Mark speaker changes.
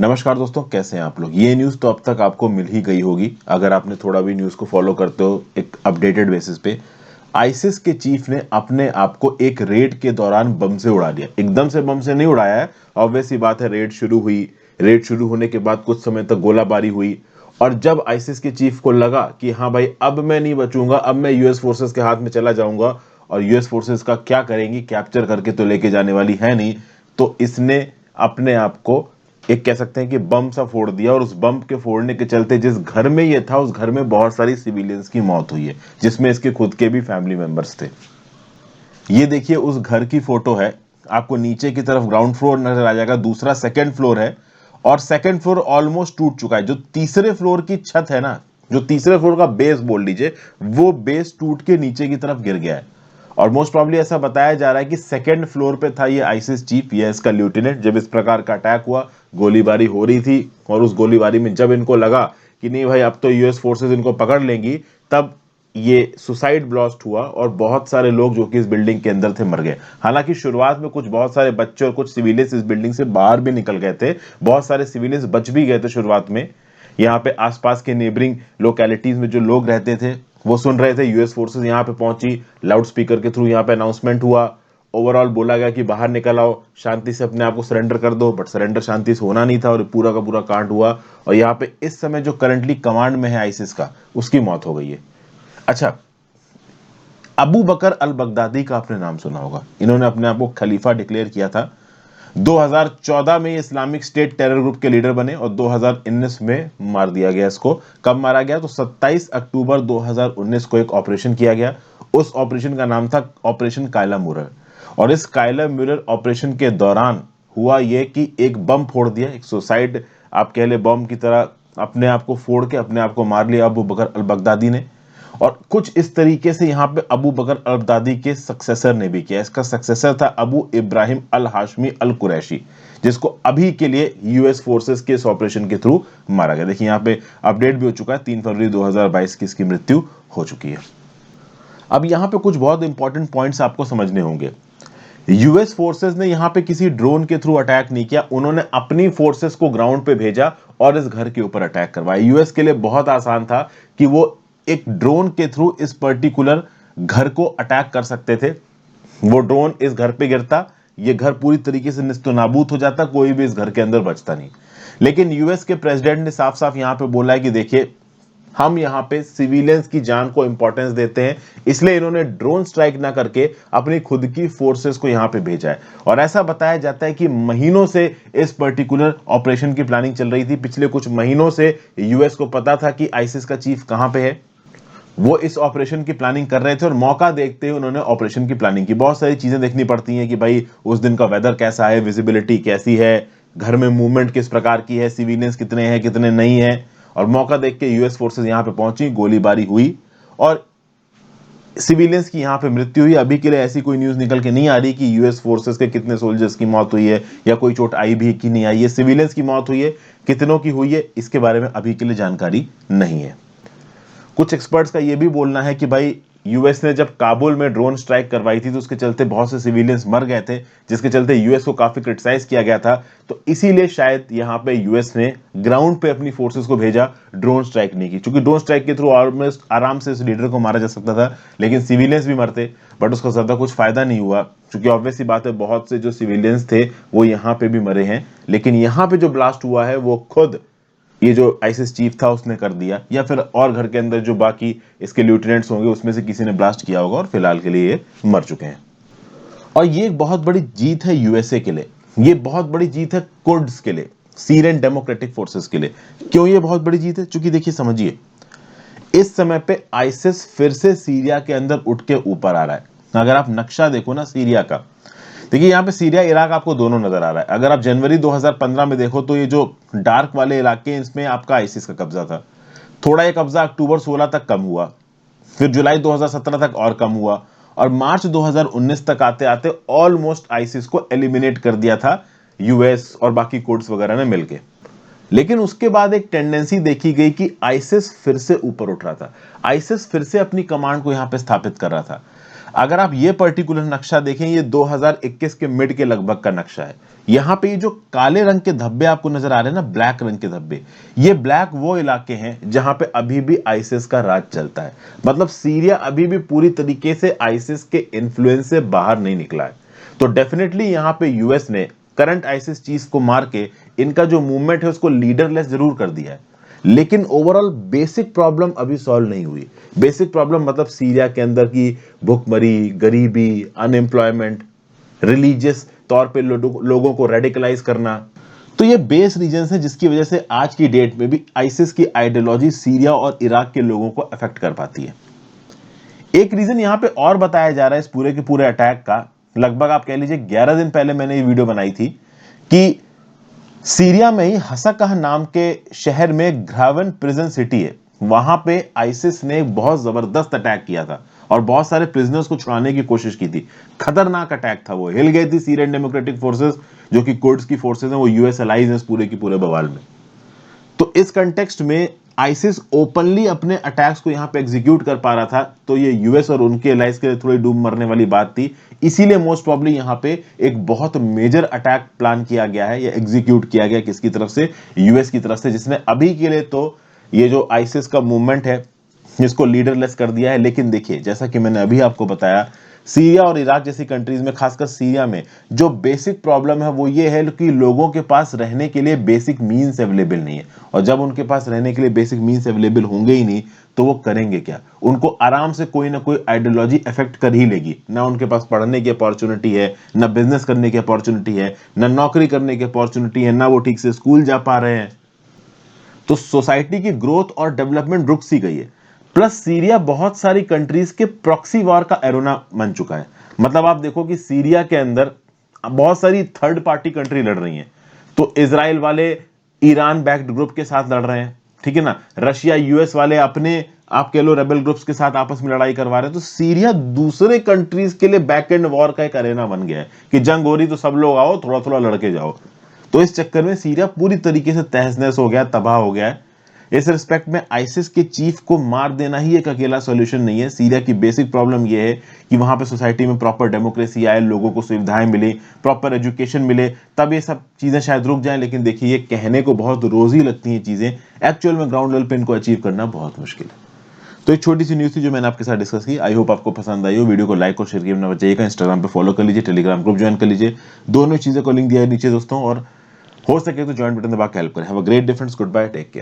Speaker 1: नमस्कार दोस्तों, कैसे हैं आप लोग। ये न्यूज़ तो अब तक आपको मिल ही गई होगी अगर आपने थोड़ा भी न्यूज़ को फॉलो करते हो एक अपडेटेड बेसिस पे। आईसिस के चीफ ने अपने आप को एक रेड के दौरान बम से उड़ा दिया। एकदम से बम से नहीं उड़ाया है, ऑब्वियस सी बात है। रेड शुरू हुई, रेड शुरू होने के बाद कुछ समय तक गोलाबारी हुई और जब आईसिस के चीफ को लगा कि हाँ भाई अब मैं नहीं बचूंगा, अब मैं यूएस फोर्सेस के हाथ में चला जाऊंगा और यूएस फोर्सेस का क्या करेंगी, कैप्चर करके तो लेके जाने वाली है नहीं, तो इसने अपने आप को एक कह सकते हैं कि बम सा फोड़ दिया। और उस बम के फोड़ने के चलते जिस घर में ये था उस घर में बहुत सारी सिविलियंस की मौत हुई है, जिसमें इसके खुद के भी फैमिली मेंबर्स थे। ये देखिए उस घर की फोटो है, आपको नीचे की तरफ ग्राउंड फ्लोर नजर आ जाएगा, दूसरा सेकंड फ्लोर है और सेकंड फ्लोर ऑलमोस्ट टूट चुका है। जो तीसरे फ्लोर की छत है ना, जो तीसरे फ्लोर का बेस बोल लीजिए, वो बेस टूट के नीचे की तरफ गिर गया है। और मोस्ट प्रॉब्ली ऐसा बताया जा रहा है कि सेकंड फ्लोर पे था ये आईसिस चीफ या इसका लेफ्टिनेंट। जब इस प्रकार का अटैक हुआ, गोलीबारी हो रही थी और उस गोलीबारी में जब इनको लगा कि नहीं भाई अब तो यूएस फोर्सेस इनको पकड़ लेंगी, तब ये सुसाइड ब्लास्ट हुआ और बहुत सारे लोग जो कि इस बिल्डिंग के अंदर थे मर गए। हालांकि शुरुआत में कुछ बहुत सारे बच्चे और कुछ सिविलियंस इस बिल्डिंग से बाहर भी निकल गए थे, बहुत सारे सिविलियंस बच भी गए थे शुरुआत में। यहाँ पे आसपास के नेबरिंग लोकेलिटीज में जो लोग रहते थे वो सुन रहे थे। यूएस फोर्सेस यहाँ पे पहुंची, लाउड स्पीकर के थ्रू यहाँ पे अनाउंसमेंट हुआ, ओवरऑल बोला गया कि बाहर निकल आओ, शांति से अपने आप को सरेंडर कर दो। बट सरेंडर शांति से होना नहीं था और पूरा का पूरा कांड हुआ। और यहाँ पे इस समय जो करंटली कमांड में है आईसिस का, उसकी मौत हो गई है। अच्छा, अबू बकर अल बगदादी का आपने नाम सुना होगा। इन्होंने अपने आप को खलीफा डिक्लेयर किया था। 2014 में इस्लामिक स्टेट टेरर ग्रुप के लीडर बने और 2019 में मार दिया गया इसको। कब मारा गया? तो 27 अक्टूबर 2019 को एक ऑपरेशन किया गया। उस ऑपरेशन का नाम था ऑपरेशन कायला मुरर। और इस कायला मुरर ऑपरेशन के दौरान हुआ यह कि एक बम फोड़ दिया, एक सुसाइड आप कह ले बम की तरह अपने आप को फोड़ के अपने आप को मार लिया अबू बकर अल बगदादी ने। और कुछ इस तरीके से यहाँ पे अबू बकर अल बगदादी के सक्सेसर ने भी किया। इसका सक्सेसर था अबू इब्राहिम अल हाशमी अल कुरैशी, जिसको अभी के लिए यूएस फोर्सेस के इस ऑपरेशन के थ्रू मारा गया। देखिए यहाँ पे अपडेट भी हो चुका है, 3 फरवरी 2022 की इसकी मृत्यु हो चुकी है। अब यहाँ पे कुछ बहुत इंपॉर्टेंट पॉइंट्स आपको समझने होंगे। यूएस फोर्सेस ने यहाँ पे किसी ड्रोन के थ्रू अटैक नहीं किया, उन्होंने अपनी फोर्सेस को ग्राउंड पे भेजा और इस घर के ऊपर अटैक करवाया। यूएस के लिए बहुत आसान था कि वो एक ड्रोन के थ्रू इस पर्टिकुलर घर को अटैक कर सकते थे। वो ड्रोन इस घर पे गिरता, ये घर पूरी तरीके से निस्तनाबूद हो जाता, कोई भी इस घर के अंदर बचता नहीं। लेकिन यूएस के प्रेसिडेंट ने साफ साफ यहां पे बोला है कि देखिए हम यहाँ पे सिविलियंस की जान को इंपॉर्टेंस देते हैं, इसलिए इन्होंने ड्रोन स्ट्राइक ना करके अपनी खुद की फोर्सेस को यहाँ पे भेजा है। और ऐसा बताया जाता है कि महीनों से इस पर्टिकुलर ऑपरेशन की प्लानिंग चल रही थी। पिछले कुछ महीनों से यूएस को पता था कि आईसिस का चीफ कहाँ पे है, वो इस ऑपरेशन की प्लानिंग कर रहे थे और मौका देखते हुए उन्होंने ऑपरेशन की प्लानिंग की। बहुत सारी चीजें देखनी पड़ती हैं कि भाई उस दिन का वेदर कैसा है, विजिबिलिटी कैसी है, घर में मूवमेंट किस प्रकार की है, सिविलियंस कितने हैं कितने नहीं है। और मौका देख के यूएस फोर्सेस यहां पे पहुंची, गोलीबारी हुई और सिविलियंस की यहां पे मृत्यु हुई। अभी के लिए ऐसी कोई न्यूज निकल के नहीं आ रही कि यूएस फोर्सेस के कितने सोल्जर्स की मौत हुई है या कोई चोट आई भी कि नहीं आई है। सिविलियंस की मौत हुई है, कितनों की हुई है इसके बारे में अभी के लिए जानकारी नहीं है। कुछ एक्सपर्ट्स का यह भी बोलना है कि भाई यूएस ने जब काबुल में ड्रोन स्ट्राइक करवाई थी तो उसके चलते बहुत से सिविलियंस मर गए थे, जिसके चलते यूएस को काफी क्रिटिसाइज किया गया था। तो इसीलिए शायद यहां पे यूएस ने ग्राउंड पे अपनी फोर्सेस को भेजा, ड्रोन स्ट्राइक नहीं की। क्योंकि ड्रोन स्ट्राइक के थ्रू ऑलमोस्ट आराम से इस लीडर को मारा जा सकता था, लेकिन सिविलियंस भी मरते, बट उसका ज्यादा कुछ फायदा नहीं हुआ। क्योंकि ऑब्वियस सी बात है, बहुत से जो सिविलियंस थे वो यहाँ पे भी मरे हैं, लेकिन यहाँ पे जो ब्लास्ट हुआ है वो खुद ये जो आईसिस चीफ था उसने कर दिया, या फिर और घर के अंदर जो बाकी इसके ल्यूटेनेंट्स होंगे उसमें से किसी ने ब्लास्ट किया होगा और फिलहाल के लिए ये मर चुके हैं। और ये एक बहुत बड़ी जीत है यूएसए के लिए, ये बहुत बड़ी जीत है कुर्ड्स के लिए, सीरियन डेमोक्रेटिक फोर्सेस के लिए। क्यों ये बहुत बड़ी जीत है? क्योंकि देखिए समझिए, इस समय पे आईसिस फिर से सीरिया के अंदर उठ के ऊपर आ रहा है। अगर आप नक्शा देखो ना सीरिया का, देखिए यहाँ पे सीरिया इराक आपको दोनों नजर आ रहा है। अगर आप जनवरी 2015 में देखो तो ये जो डार्क वाले इलाके हैं इसमें आपका आईसिस का कब्जा था। थोड़ा ये कब्जा अक्टूबर 16 तक कम हुआ, फिर जुलाई 2017 तक और कम हुआ और मार्च 2019 तक आते आते ऑलमोस्ट आईसिस को एलिमिनेट कर दिया था यूएस और बाकी कोड्स वगैरह ने मिलके। लेकिन उसके बाद एक टेंडेंसी देखी गई कि आईसिस फिर से ऊपर उठ रहा था, आईसिस फिर से अपनी कमांड को यहां पे स्थापित कर रहा था। अगर आप ये पर्टिकुलर नक्शा देखें, ये 2021 के मिड के लगभग का नक्शा है। यहाँ पे ये जो काले रंग के धब्बे आपको नजर आ रहे हैं ना, ब्लैक रंग के धब्बे, ये ब्लैक वो इलाके हैं जहां पे अभी भी आईसिस का राज चलता है। मतलब सीरिया अभी भी पूरी तरीके से आईसिस के इन्फ्लुएंस से बाहर नहीं निकला है। तो डेफिनेटली यहाँ पे यूएस ने करंट आईसिस चीफ को मार के इनका जो मूवमेंट है उसको लीडरलेस जरूर कर दिया है, लेकिन ओवरऑल बेसिक प्रॉब्लम अभी सॉल्व नहीं हुई। बेसिक प्रॉब्लम मतलब सीरिया के अंदर की भुखमरी, गरीबी, अनएम्प्लॉयमेंट, रिलीजियस तौर पे लोगों को रेडिकलाइज करना, तो ये बेस रीजंस है जिसकी वजह से आज की डेट में भी आईसिस की आइडियोलॉजी सीरिया और इराक के लोगों को अफेक्ट कर पाती है। एक रीजन यहां पे और बताया जा रहा है इस पूरे के पूरे अटैक का, लगभग आप कह लीजिए 11 दिन पहले मैंने ये वीडियो बनाई थी कि सीरिया में ही हसकह नाम के शहर में ग्रावन प्रिजन सिटी है, वहां पे आईसिस ने बहुत जबरदस्त अटैक किया था और बहुत सारे प्रिजनर्स को छुड़ाने की कोशिश की थी। खतरनाक अटैक था वो, हिल गई थी सीरियन डेमोक्रेटिक फोर्सेस, जो कि कुर्ड्स की फोर्सेस हैं, वो यूएस अलाइज हैं इस पूरे की पूरे बवाल में। तो इस कंटेक्स्ट में आईसिस ओपनली अपने अटैक्स को यहां पे एग्जीक्यूट कर पा रहा था, तो ये यूएस और उनके एलाइज के लिए थोड़ी डूब मरने वाली बात थी। इसीलिए मोस्ट प्रॉब्ली यहां पे एक बहुत मेजर अटैक प्लान किया गया है या एग्जीक्यूट किया गया, किसकी तरफ से? यूएस की तरफ से, जिसने अभी के लिए तो ये जो आईसिस का मूवमेंट है इसको लीडरलेस कर दिया है। लेकिन देखिए, जैसा कि मैंने अभी आपको बताया, सीरिया और इराक जैसी कंट्रीज में, खासकर सीरिया में, जो बेसिक प्रॉब्लम है वो ये है कि लोगों के पास रहने के लिए बेसिक मीन्स अवेलेबल नहीं है। और जब उनके पास रहने के लिए बेसिक मीन्स अवेलेबल होंगे ही नहीं तो वो करेंगे क्या? उनको आराम से कोई ना कोई आइडियोलॉजी अफेक्ट कर ही लेगी। ना उनके पास पढ़ने की अपॉर्चुनिटी है, ना बिजनेस करने की अपॉर्चुनिटी है, ना नौकरी करने की अपॉर्चुनिटी है, ना वो ठीक से स्कूल जा पा रहे हैं। तो सोसाइटी की ग्रोथ और डेवलपमेंट रुक सी गई है। प्लस सीरिया बहुत सारी कंट्रीज के प्रॉक्सी वॉर का एरोना बन चुका है। मतलब आप देखो कि सीरिया के अंदर बहुत सारी थर्ड पार्टी कंट्री लड़ रही हैं। तो इजराइल वाले ईरान बैक्ड ग्रुप के साथ लड़ रहे हैं, ठीक है ना, रशिया यूएस वाले अपने आप कह लो रेबल ग्रुप्स के साथ आपस में लड़ाई करवा रहे हैं। तो सीरिया दूसरे कंट्रीज के लिए बैक एंड वॉर का एक अरेना बन गया है कि जंग हो रही तो सब लोग आओ, थोड़ा थोड़ा लड़के जाओ। तो इस चक्कर में सीरिया पूरी तरीके से तहस नहस हो गया, तबाह हो गया है। इस रिस्पेक्ट में आईसिस के चीफ को मार देना ही एक अकेला सॉल्यूशन नहीं है। सीरिया की बेसिक प्रॉब्लम यह है कि वहां पे सोसाइटी में प्रॉपर डेमोक्रेसी आए, लोगों को सुविधाएं मिले, प्रॉपर एजुकेशन मिले, तब ये सब चीजें शायद रुक जाएं। लेकिन देखिए, ये कहने को बहुत रोजी लगती हैं चीजें, एक्चुअल में ग्राउंड लेवल पे इनको अचीव करना बहुत मुश्किल है। तो एक छोटी सी न्यूज थी जो मैंने आपके साथ डिस्कस की। आई होप आपको पसंद आई हो। वीडियो को लाइक और शेयर करना मत जाइएगा। इंस्टाग्राम पे फॉलो कर लीजिए, टेलीग्राम ग्रुप ज्वाइन कर लीजिए। दोनों चीजों को लिंक दिया है नीचे दोस्तों, और हो सके तो ज्वाइन बटन दबा के हेल्प करें। Have a great day friends, good bye, take care.